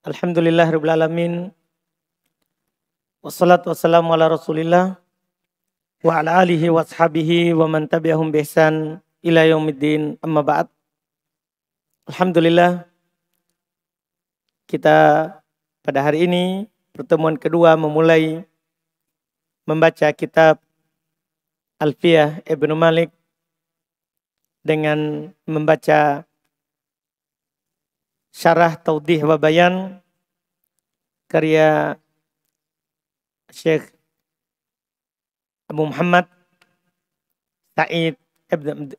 Alhamdulillahirabbil alamin. Wassalatu wassalamu ala Rasulillah wa ala alihi wa ashabihi wa man tabi'ahum bi ihsan ila yaumiddin. Amma ba'd. Alhamdulillah kita pada hari ini pertemuan kedua memulai membaca kitab Alfiyah Ibnu Malik dengan membaca Syarah Taudih wa Bayan karya Syekh Abu Muhammad Sa'id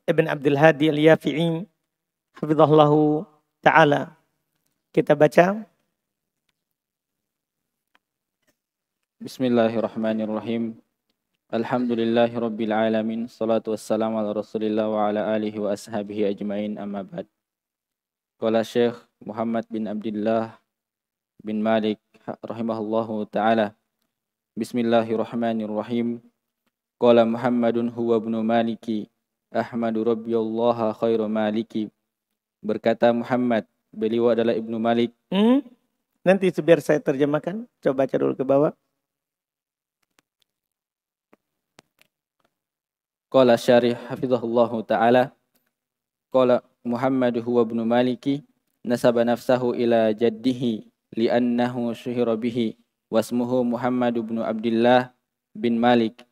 Ibn Abdul Hadi Al-Yafi'i hafizahullahu ta'ala. Kita baca. Bismillahirrahmanirrahim. Alhamdulillahi rabbil alamin. Salatu wassalamu ala Rasulillah wa ala alihi wa ashabihi ajmain, amma ba'd. Qala Syekh Muhammad bin Abdullah bin Malik rahimahullahu ta'ala. Bismillahirrahmanirrahim. Qala Muhammadun huwa ibnu Maliki Ahmadu Rabbiyallaha khairu maliki. Berkata Muhammad, beliau adalah Ibnu Malik. Nanti biar saya terjemahkan. Coba baca dulu ke bawah. Qala syarih hafizahullahu ta'ala. Qala Muhammad huwa ibnu Maliki nasaba nafsahu ila jaddihi li'annahu syuhira bihi wasmuhu Muhammad ibnu Abdullah bin Malik.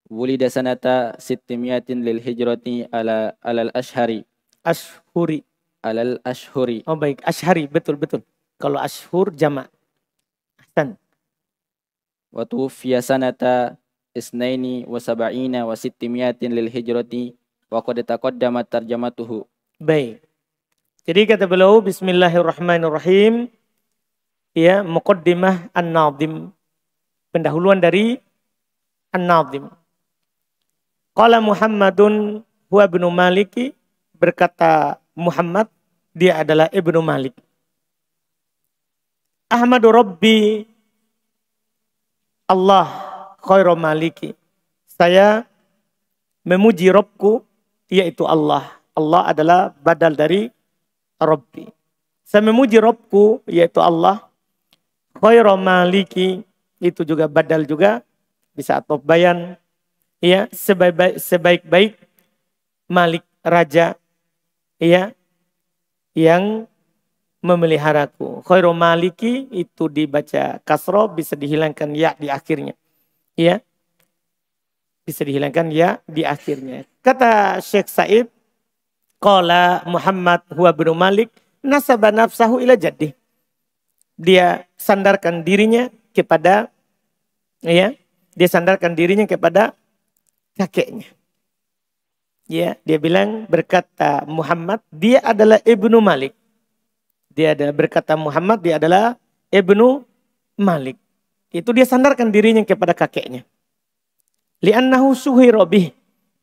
Wulida sanata sittimiyatin lil hijrati alal ashhari. Ashhuri. Alal ashhuri. Oh baik, ashhari, betul. Kalau ashhur jamak. Ahsan. Wa tuwfiya sanata isnaini wa sab'ina wa sittimiyatin lil hijrati wa qad taqaddamat tarjamatuhu. Baik. Jadi kata beliau bismillahirrahmanirrahim. Ya, muqaddimah An-Nadhim. Pendahuluan dari An-Nadhim. Qala Muhammadun huwa ibnu Maliki, berkata Muhammad, dia adalah Ibnu Malik. Ahmadu Rabbi Allah khairu maliki. Saya memuji Rabbku, yaitu Allah. Allah adalah badal dari Rabbi. Saya memuji Rabbku, yaitu Allah. Khairu maliki, itu juga badal juga. Bisa atau bayan. Ya, sebaik-baik Malik, raja, ya, yang memeliharaku. Khairu maliki itu dibaca kasro, bisa dihilangkan ya di akhirnya. Ya, bisa dihilangkan ya di akhirnya. Kata Syekh Sa'id, qala Muhammad huwa ibnu Malik nasaba nafsahu ila jaddi. Dia sandarkan dirinya kepada, ya, dia sandarkan dirinya kepada kakeknya. Ya, dia bilang, berkata Muhammad, dia adalah Ibnu Malik. Dia adalah, berkata Muhammad, dia adalah Ibnu Malik. Itu dia sandarkan dirinya kepada kakeknya. Li'annahu suhira bih,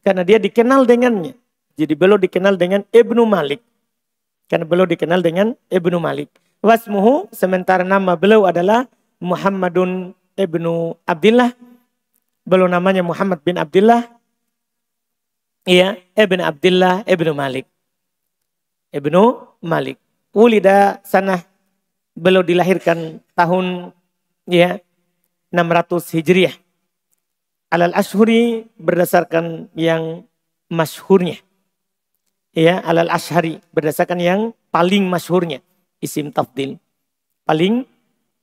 karena dia dikenal dengannya. Jadi beliau dikenal dengan Ibnu Malik. Karena beliau dikenal dengan Ibnu Malik. Wasmuhu, sementara nama beliau adalah Muhammadun Ibnu Abdullah. Beliau namanya Muhammad bin Abdullah. Iya, Ibn Abdullah Ibnu Malik. Ibnu Malik. Ulida sanah, beliau dilahirkan tahun, ya, 600 Hijriah. Alal ashuri, berdasarkan yang masyhurnya. Ya, alal ashari, berdasarkan yang paling masyhurnya. Isim tafdil. Paling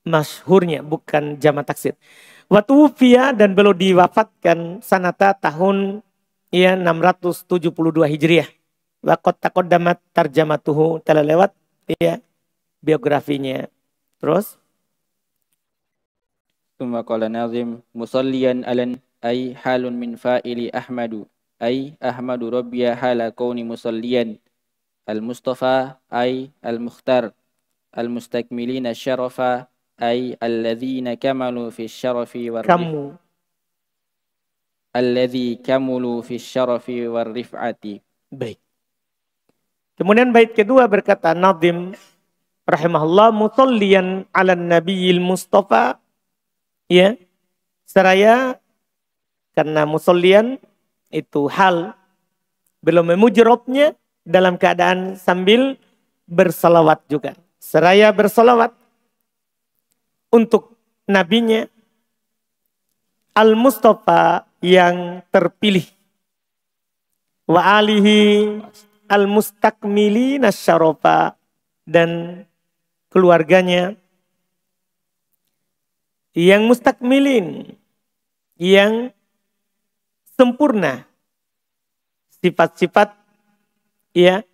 masyhurnya, bukan jamak taksir. Wa tuwfiya, dan beliau diwafatkan sanata tahun, ya, 672 Hijriah. Wa qad taqaddamat tarjamatuhu, telah lewat, ya, biografinya. Terus Tsumma qala nazim musalliyan alan ay halun min fa'ili Ahmadu ay Ahmadu Rabbiya hala kauni musalliyan al-Mustafa ay al-Mukhtar al-mustakmilina syarafa ay alladhina kamalu fi syarafi war kamu. alladhi kamulu fi syarafi war rif'ati. Baik. Kemudian bait kedua berkata Nadhim rahimahullah, musalliyan ala nabiyil mustafa, ya, seraya, karena musalliyan itu hal, belum memuji Rabbnya dalam keadaan sambil bersalawat juga. Seraya bersalawat untuk nabinya al-Mustafa yang terpilih, wa alihi al-mustakmilina syarafa, dan keluarganya yang mustakmilin, yang sempurna sifat-sifat ya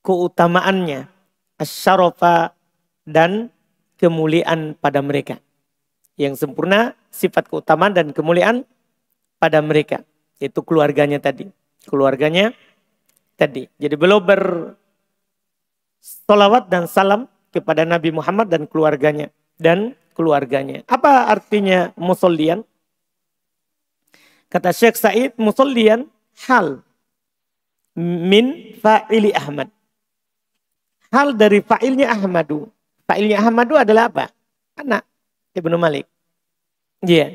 keutamaannya, asyarafa, dan kemuliaan pada mereka. Yang sempurna sifat keutamaan dan kemuliaan pada mereka, itu keluarganya tadi. Keluarganya tadi. Jadi beliau bersolawat dan salam kepada Nabi Muhammad dan keluarganya. Apa artinya musollian? Kata Syekh Said, musollian hal min fa'ili Ahmad. Hal dari fa'ilnya Ahmadu. Fa'ilnya Ahmadu adalah apa? Anak Ibnu Malik. Iya.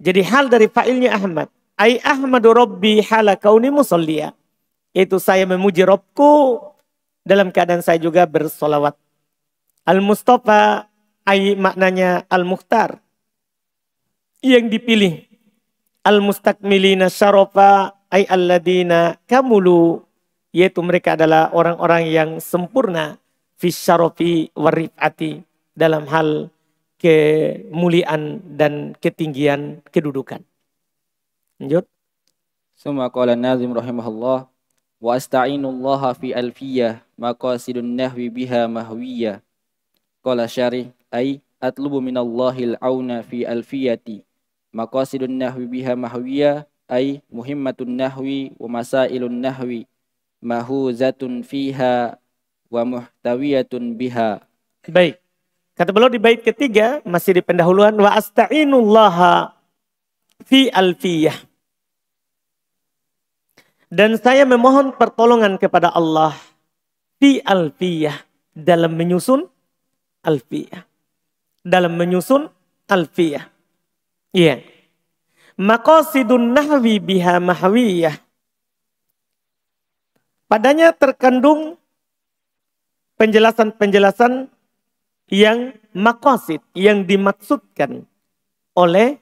Jadi hal dari fa'ilnya Ahmad. Ai Ahmadu Rabbi hala kauni musolliya. Itu saya memuji Robku dalam keadaan saya juga bersolawat. Al-Mustafa ai maknanya Al-Mukhtar. Yang dipilih. Al-Mustakmilina syarafa ai alladina kamulu. Yaitu mereka adalah orang-orang yang sempurna. Fi syarafi warifati. Dalam hal kemuliaan dan ketinggian kedudukan. Lanjut. Summa qala nazim rahimahullah wa asta'inullaha fi alfiyah maqasidun nahwi biha mahwiyah. Qala syarih ay atlubu minallahil auna fi alfiyati maqasidun nahwi biha mahwiyah ay muhimmatun nahwi wa masailun nahwi mahuzatun fiha wa muhtawiyatun biha. Baik. Kata beliau di bait ketiga, masih di pendahuluan, wa asta'inullaha fi alfiyah. Dan saya memohon pertolongan kepada Allah fi alfiyah, dalam menyusun alfiyah. Dalam menyusun alfiyah. Iya. Maqasidun nahwi biha mahwiyah. Padanya terkandung penjelasan-penjelasan yang maqasid, yang dimaksudkan oleh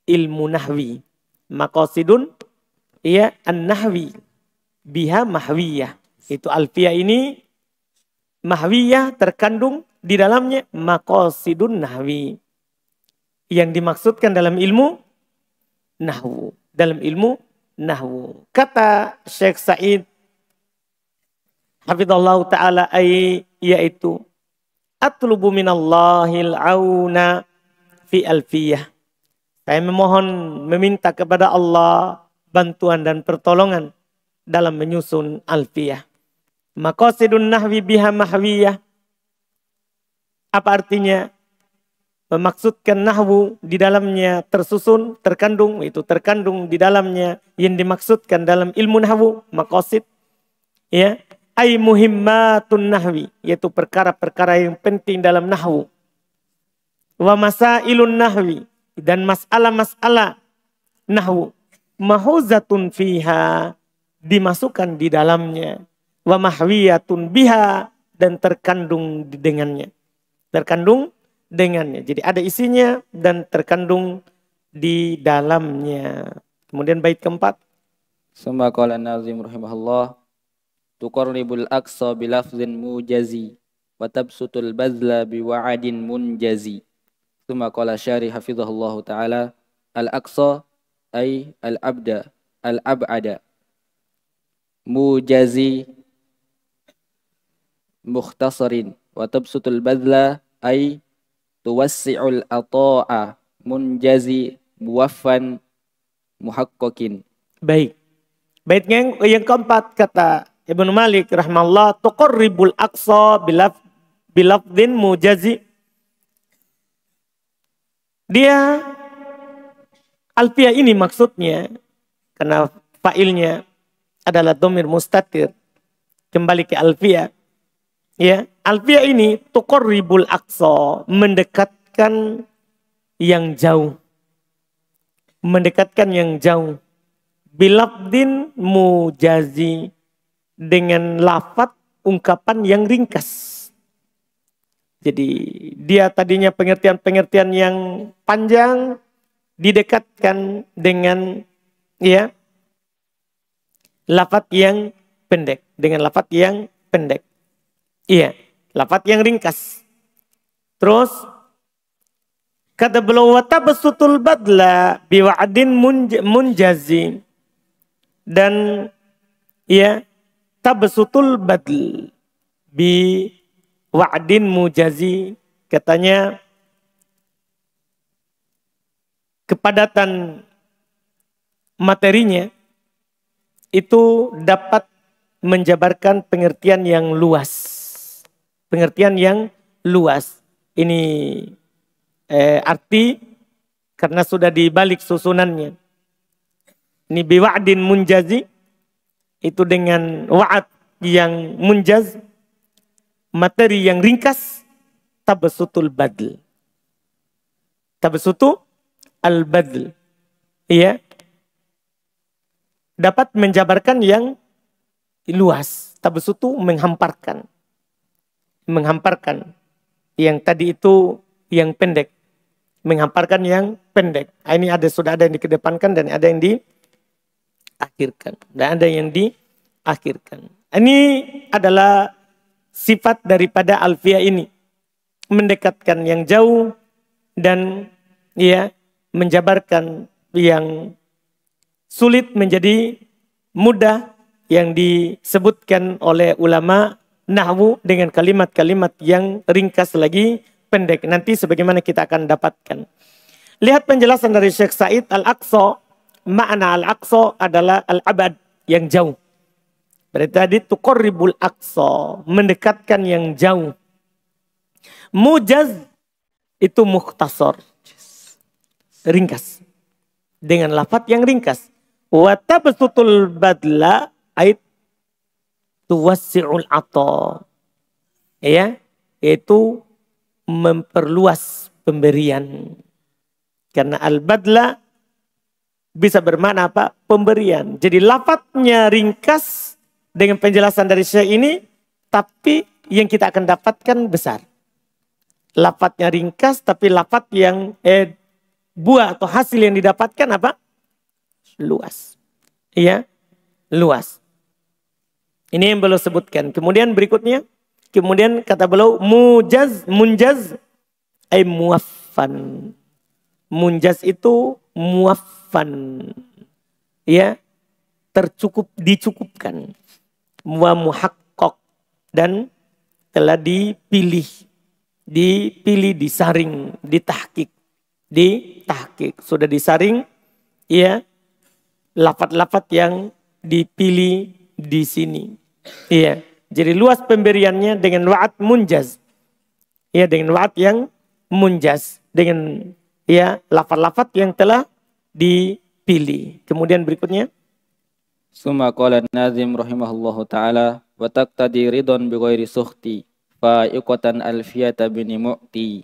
ilmu nahwi. Maqasidun ya an-nahwi biha mahwiyah. Itu alfiyah ini mahwiyah, terkandung di dalamnya maqasidun nahwi. Yang dimaksudkan dalam ilmu nahwu. Dalam ilmu nahwu. Kata Syekh Said hafizallahu ta'ala yaitu atlubu minallahil auna fi alfiyah. Saya meminta kepada Allah bantuan dan pertolongan dalam menyusun alfiyah. Maqasidun nahwi biha mahwiyah. Apa artinya? Memaksudkan nahwu di dalamnya tersusun, terkandung, itu terkandung di dalamnya yang dimaksudkan dalam ilmu nahwu, maqasid. Ya. Ay muhimmatun nahwi, yaitu perkara-perkara yang penting dalam nahwu. Wa masailun nahwi, dan masalah-masalah nahwu. Mahuzatun fiha, dimasukkan di dalamnya. Wa mahwiyatun biha, dan terkandung dengannya. Terkandung dengannya. Jadi ada isinya dan terkandung di dalamnya. Kemudian bait keempat. Summa qala nazim rahimahullah tuqarribul aqsa bilafzin mujazi wa tabsutul bazla biwa'adin munjazi. Tsumma qala syarih hafizahullah ta'ala al-aqsa ay al-abda al-ab'ada mujazi mukhtasarin wa tabsutul bazla ay tuwassi'ul ata'a munjazi muwaffan muhaqqaqin. Baik. Baitnya yang keempat kata Ibnu Malik rahimahullah, tuqarribul aqsa bilafdin mujazi. Dia alfiyah ini maksudnya karena failnya adalah dhamir mustatir, kembali ke alfiyah. Ya, alfiyah ini tuqarribul aqsa, mendekatkan yang jauh. Mendekatkan yang jauh. Bilafdin mujazi, dengan lafaz ungkapan yang ringkas. Jadi dia tadinya pengertian-pengertian yang panjang didekatkan dengan ya lafaz yang pendek, dengan lafaz yang pendek. Iya, lafaz yang ringkas. Terus kata beliau wa tabsutul badla biwa'din munjazi, dan ya tabsutul badl bi wa'din mujazi, katanya kepadatan materinya itu dapat menjabarkan pengertian yang luas. Pengertian yang luas. Ini arti karena sudah dibalik susunannya. Ini biwa'din munjazi, itu dengan wa'ad yang munjaz, materi yang ringkas, tabsutul badl. Tabsutu al-badl. Iya. Dapat menjabarkan yang luas. Tabsutu menghamparkan. Menghamparkan. Yang tadi itu yang pendek. Menghamparkan yang pendek. Ini sudah ada yang dikedepankan dan ada yang diakhirkan. Dan ada yang diakhirkan. Ini adalah sifat daripada alfiyah ini. Mendekatkan yang jauh dan ya menjabarkan yang sulit menjadi mudah, yang disebutkan oleh ulama nahwu dengan kalimat-kalimat yang ringkas lagi pendek. Nanti sebagaimana kita akan dapatkan. Lihat penjelasan dari Syekh Said Al-Aqsa. Makna Al-Aqsa adalah al-abad, yang jauh. Berarti tadi tuqarribul aqsa, mendekatkan yang jauh. Mujaz itu mukhtasar, ringkas. Dengan lafaz yang ringkas. Wa tabsutul badla ait tuwassi'ul ata. Ya, yaitu memperluas pemberian. Karena al-badla bisa bermakna apa? Pemberian. Jadi lafaznya ringkas dengan penjelasan dari Syekh ini, tapi yang kita akan dapatkan besar. Lafaznya ringkas, tapi lafaz yang buah atau hasil yang didapatkan apa? Luas. Iya, luas. Ini yang beliau sebutkan. Kemudian berikutnya, kemudian kata beliau munjaz ay muwaffan. Munjaz itu muwaffan. Ya, dicukupkan. Wa muhaqqaq, dan telah dipilih, disaring, ditahqiq. Sudah disaring ya lafaz-lafaz yang dipilih di sini. Iya. Jadi luas pemberiannya dengan wa'ad munjaz. Ya, dengan wa'ad yang munjaz, dengan ya lafaz-lafaz yang telah dipilih. Kemudian berikutnya, Summa qala an-nazim rahimahullahu ta'ala wa taqtadi ridon bi ghairi sukhti fa iqatan alfiyata bin mu'ti.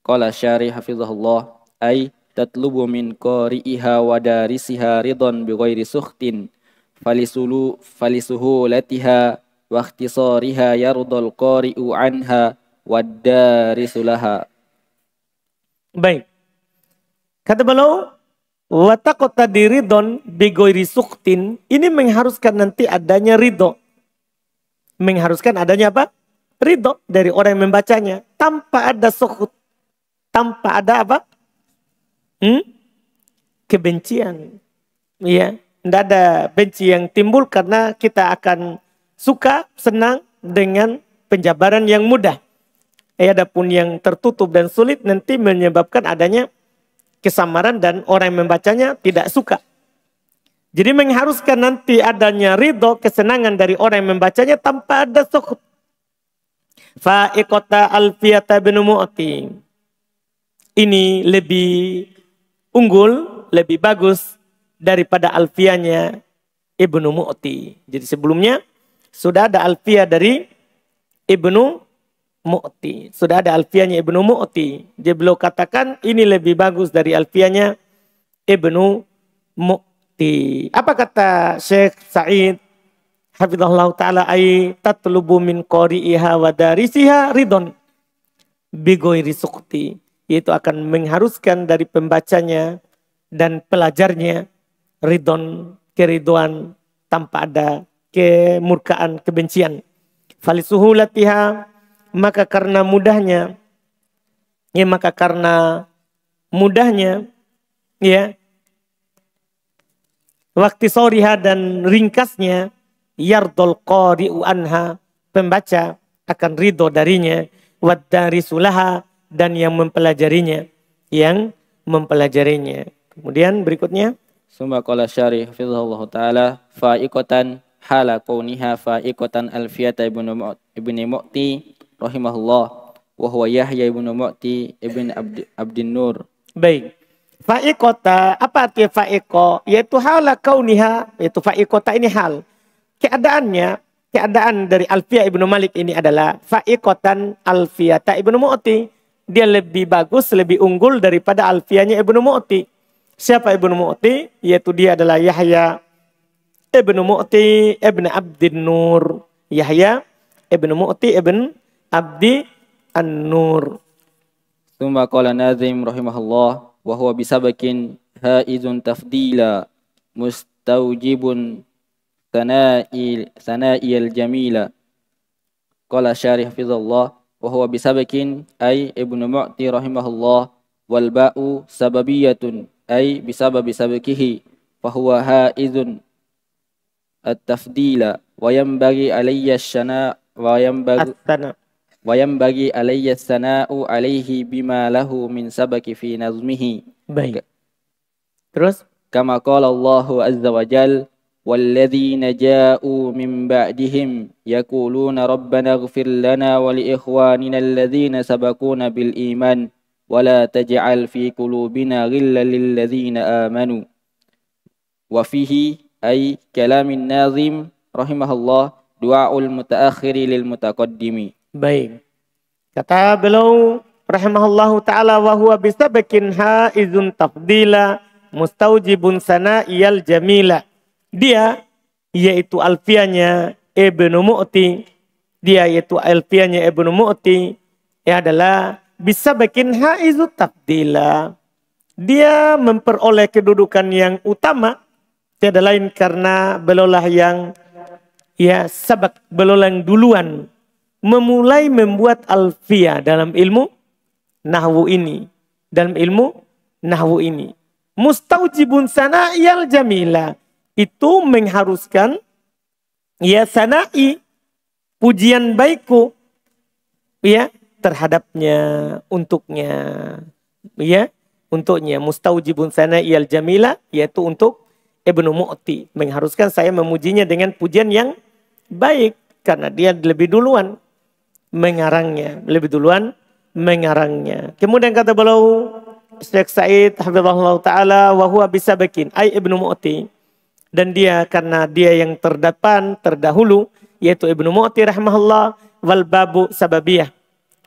Qala syarih hafizahullah ay tatlubu min qari'iha wa darisiha ridon bi ghairi sukhtin falisuhulatiha wa ikhtisariha yardal qari'u anha wa darisu laha. Baik. Kata beliau, wa taqtadi ridon bi ghairi sukhtin, ini mengharuskan nanti adanya ridho. Mengharuskan adanya apa? Ridho dari orang yang membacanya, tanpa ada sukhut. Tanpa ada apa? Kebencian. Ya, tidak ada benci yang timbul karena kita akan suka, senang dengan penjabaran yang mudah. Adapun yang tertutup dan sulit nanti menyebabkan adanya kesamaran dan orang yang membacanya tidak suka. Jadi mengharuskan nanti adanya ridho, kesenangan dari orang yang membacanya tanpa ada sukhut. Fa'iqata alfiyata bin mu'ti. Ini lebih unggul, lebih bagus daripada alfiyahnya Ibnu Mu'ti. Jadi sebelumnya sudah ada alfiyah dari Ibnu Mu'ti. Sudah ada alfiyahnya Ibnu Mu'ti. Dia beliau katakan ini lebih bagus dari alfiyahnya Ibnu Mu'ti. Apa kata Syekh Sa'id hafizahullah ta'ala, ay tatlubu min qari'iha wa darisiha ridon bigoiri sukti, yaitu akan mengharuskan dari pembacanya dan pelajarnya ridon, keriduan tanpa ada kemurkaan, kebencian. Falisuhulatiha, maka karena mudahnya, ya maka karena mudahnya, ya waktu soriha dan ringkasnya, yardol qari'u anha, pembaca akan ridho darinya, waddarisulaha, dan yang mempelajarinya, Kemudian berikutnya, Summa qala syarih hafizahullah ta'ala fa'iqatan hala kauniha fa'iqatan Alfiyata ibni Mu'ti rahimahullah wa huwa Yahya ibnu Mu'ti ibn Abdin Nur. baik. Fa'iqota, apa artinya fa'iqo? Yaitu hala kauniha, yaitu fa'iqota ini hal. Keadaan dari Alfiyah ibnu Malik ini adalah fa'iqotan Alfiyata ibnu Mu'ti. Dia lebih bagus, lebih unggul daripada Alfiyahnya ibnu Mu'ti. Siapa ibnu Mu'ti? Yaitu dia adalah Yahya ibnu Mu'ti ibn Abdin Nur. Yahya ibnu Mu'ti ibn Abdi An-Nur. Summa qala Nazim rahimahullah wa huwa bisabakin haizun tafdila mustawjibun sana'il jamila. Qala syarih hafizallah wa huwa bisabakin ay ibnu Mu'ti rahimahullah wal ba'u sababiyatun ay bisababi sabakihi fa huwa haizun at-tafdila wa yanbaghi alayya syana wa yanbaghi alayya sana'u alayhi bima lahu min sabaki fi nazmihi. Baik. Terus Kama qala Allahu azza wa jal walladzina ja'u min ba'dihim yaquluna rabbana ighfir lana wa li ikhwanina alladzina sabaquna bil iman wa la taj'al fi qulubina ghillan lil ladzina amanu. Wa fihi ay kalamin nazim rahimahullah du'aul mutaakhiri lil mutaqaddimi. baik. Kata beliau rahimahullahu ta'ala wa huwa bisabakin haizun tafdila mustaujibun sana'iyal jamila. Dia yaitu alfiyahnya Ibnu Mu'ti. Adalah bisabakin haizun tafdila. Dia memperoleh kedudukan yang utama. Tiada lain karena belaulah yang sabak, belaulah yang duluan memulai membuat alfiyah dalam ilmu nahwu ini. Mustaujibun sana'iyal jamila. Itu mengharuskan sana'i, pujian baikku terhadapnya, untuknya. Mustaujibun sana'iyal jamila, yaitu untuk Ibnu Mu'ti. Mengharuskan saya memujinya dengan pujian yang baik. Karena dia lebih duluan mengarangnya. Kemudian kata beliau Syekh Said hafizahullah ta'ala wa huwa bisabakin ay Ibnu Mu'ti. Dan dia karena dia yang terdahulu yaitu Ibnu Mu'ti rahimahullah wal babu sababiyah.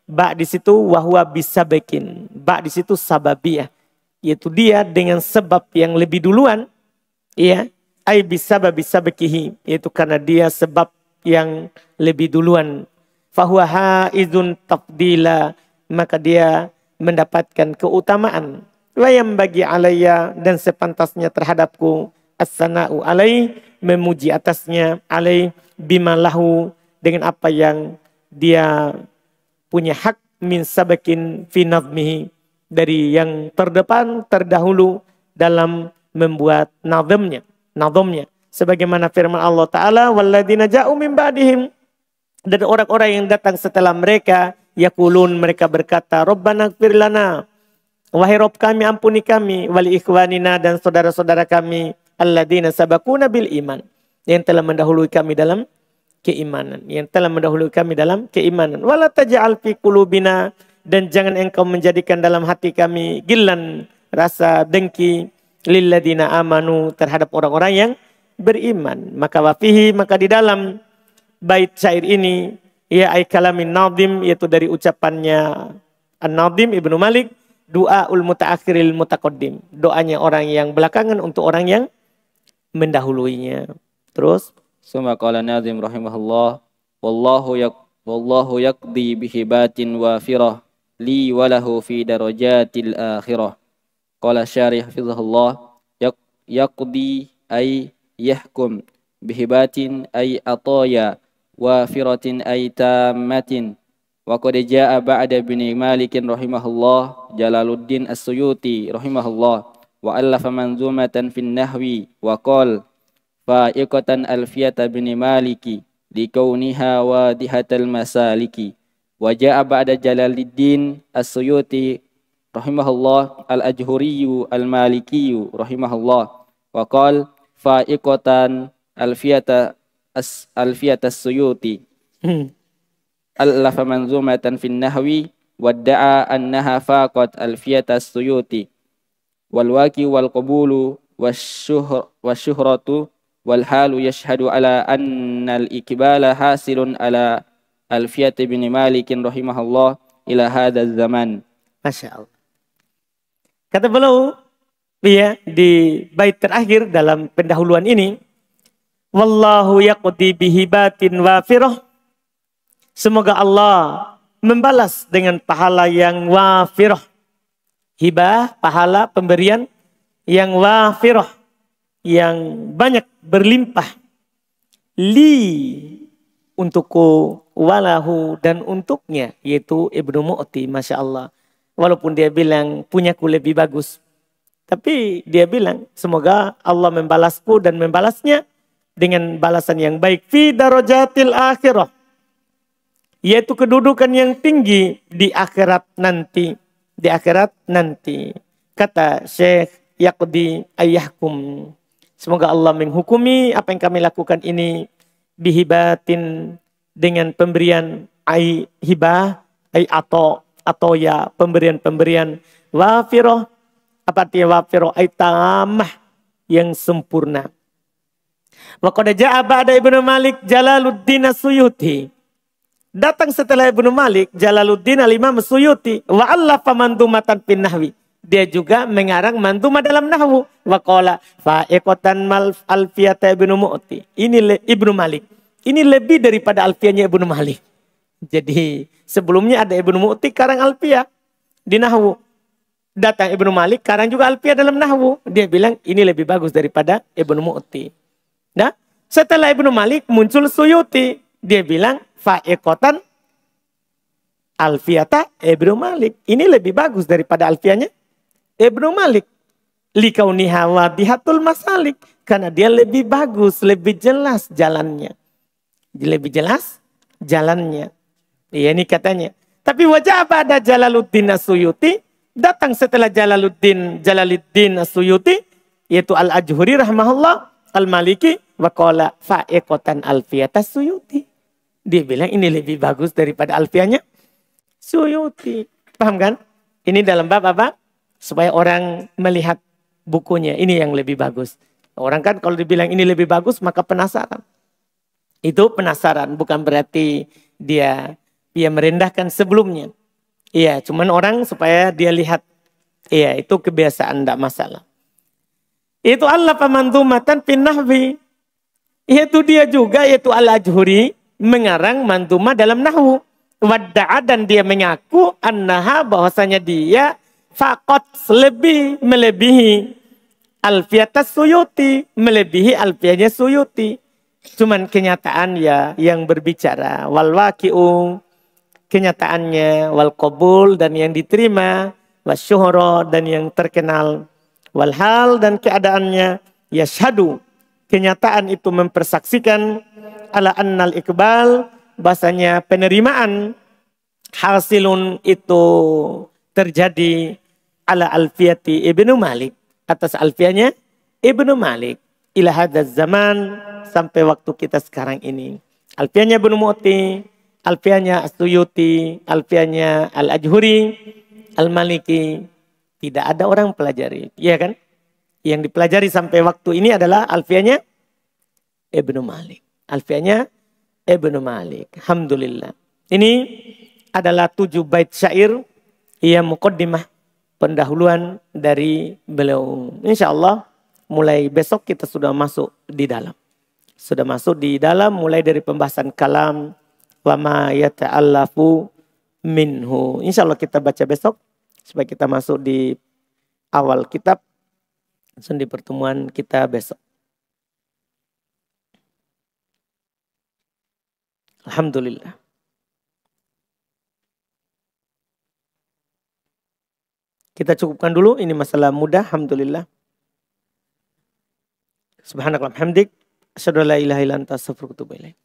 Ba di situ wa huwa bisabakin. Ba di situ sababiyah. Yaitu dia dengan sebab yang lebih duluan. Ay bisabakihi. Yaitu karena dia sebab yang lebih duluan. Fahuwa haizun tafdila, maka dia mendapatkan keutamaan. Wa yang bagi alayya, dan sepantasnya terhadapku as-sana'u alaih, memuji atasnya alaih bima lahu, dengan apa yang dia punya hak min sabakin fi nazmihi, dari yang terdepan terdahulu dalam membuat nazamnya. Sebagaimana firman Allah Ta'ala, walladzina ja'u min ba'dihim, dan orang-orang yang datang setelah mereka, yaqulun, mereka berkata, Rabbana ighfir lana, wahai Rabb kami, ampuni kami, wali ikhwanina, dan saudara-saudara kami, alladzina sabaquna bil iman, yang telah mendahului kami dalam keimanan. Wala taj'al fi qulubina, dan jangan engkau menjadikan dalam hati kami gillan, rasa dengki, lilladzina amanu, terhadap orang-orang yang beriman. Maka wafihi, maka di dalam bait syair ini ay kalamin nadim, yaitu dari ucapannya An-Nadim Ibnu Malik, du'aul mutaakhiril mutaqaddim, doanya orang yang belakangan untuk orang yang mendahuluinya. Terus Suma qala Nazim rahimahullah wallahu yaqdi bihibatin wafirah li wa lahu fi darajatil akhirah. Qala syarih hafizahullah, yaqdi ay yahkum bihibatin ay ataya wafiratin ay tammatin. Wa qad jaa ba'da Ibn Malik rahimahullah Jalaluddin As-Suyuti rahimahullah wa allafa manzumatan fin nahwi wa qala fa'iqatan alfiyata bin Maliki likauniha wadihatal masaliki. Wa jaa ba'da Jalaluddin As-Suyuti rahimahullah al-Ajhuriyyu al-Malikiyyu rahimahullah wa qala fa'iqatan alfiyata As-Suyuti allafa manzumatan fin nahwi wadda'a annaha faqat alfiyata As-Suyuti wal waqi wal qabulu wasyuhratu wal halu yashhadu ala annal ikbala hasilun ala alfiyat bin Malik rahimahullah ila hadzal zaman. Masya Allah. Kata beliau ya di bait terakhir dalam pendahuluan ini, wallahu yaqdi bihibatin wafirah. Semoga Allah membalas dengan pahala yang wafirah. Hibah, pahala, pemberian yang wafirah, yang banyak berlimpah. Li, untukku, walahu, dan untuknya, yaitu Ibnu Mu'ti, Masya Allah. Walaupun dia bilang punyaku lebih bagus, tapi dia bilang semoga Allah membalasku dan membalasnya dengan balasan yang baik. Fi darajatil akhirah, yaitu kedudukan yang tinggi di akhirat nanti. Di akhirat nanti. Kata Syekh, yaqdi ayyahkum. Semoga Allah menghukumi apa yang kami lakukan ini bihibatin, dengan pemberian ay hibah, ay atau ya pemberian-pemberian wafirah. Apa artinya wafirah? Ay tamah, yang sempurna. Wa qad jaa ba'da Ibnu Malik Jalaluddin As-Suyuti. Datang setelah Ibnu Malik Jalaluddin Al-Imam As-Suyuti wa allafa mandumatan fin nahwi. Dia juga mengarang manduma dalam nahwu. Wa qala fa'iqatan mal alfiyata Ibnu Mu'ti. Ini Ibnu Malik. Ini lebih daripada alfiyahnya Ibnu Malik. Jadi sebelumnya ada Ibnu Mu'ti karang alfiyah di nahwu. Datang Ibnu Malik karang juga alfiyah dalam nahwu. Dia bilang ini lebih bagus daripada Ibnu Mu'ti. Nah, setelah Ibnu Malik muncul Suyuti. Dia bilang fa'iqatan alfiyata Ibnu Malik. Ini lebih bagus daripada alfiyahnya Ibnu Malik. Likauniha wadihatul masalik. Karena dia lebih bagus, lebih jelas jalannya. Lebih jelas jalannya. Iya, ini katanya. Tapi wajah pada Jalaluddin As-Suyuti. Datang setelah Jalaluddin As-Suyuti. Yaitu Al-Ajhuri rahimahullah. Al-Maliki. Wa qala fa'iqatan alfiyata Suyuti. Dia bilang ini lebih bagus daripada alfiyahnya Suyuti. Paham kan? Ini dalam bab apa? Supaya orang melihat bukunya. Ini yang lebih bagus. Orang kan kalau dibilang ini lebih bagus maka penasaran. Itu penasaran. Bukan berarti dia merendahkan sebelumnya. Iya, cuman orang supaya dia lihat. Iya, itu kebiasaan, tidak masalah. Itu Allah pamandumatan fin nahwi. Yaitu dia juga, yaitu Al-Ajhuri, mengarang manduma dalam nahwu. Wadda'a, dan dia mengaku annaha, bahwasanya dia faqat, melebihi alfiyatas Suyuti, melebihi alfiyahnya Suyuti. Cuman kenyataan ya yang berbicara. Wal waqi'u, kenyataannya. Wal qabul, dan yang diterima. Wasyuhra, dan yang terkenal. Wal hal, dan keadaannya. Yashhadu, kenyataan itu mempersaksikan ala annal iqbal, bahasanya penerimaan hasilun itu terjadi ala alfiyati Ibnu Malik, atas alfiyahnya Ibnu Malik ila hadzal zaman, sampai waktu kita sekarang ini. Alfiyahnya Ibnu Mu'ti, alfiyahnya As-Suyuti, alfiyahnya Al-Ajhuri, Al-Maliki, tidak ada orang pelajari, iya kan? Yang dipelajari sampai waktu ini adalah alfiyahnya Ibnu Malik. Alfiyahnya Ibnu Malik. Alhamdulillah. Ini adalah 7 bait syair yang muqaddimah, pendahuluan dari beliau. Insya Allah mulai besok kita sudah masuk di dalam. Sudah masuk di dalam mulai dari pembahasan kalam. Wa ma yata'allafu minhu. Insya Allah kita baca besok supaya kita masuk di awal kitab. Langsung di pertemuan kita besok. Alhamdulillah. Kita cukupkan dulu, ini masalah mudah, alhamdulillah. Subhanakallahumma hamdik, asyhadu an la ilaha illa anta astaghfiruka wa atubu ilaik.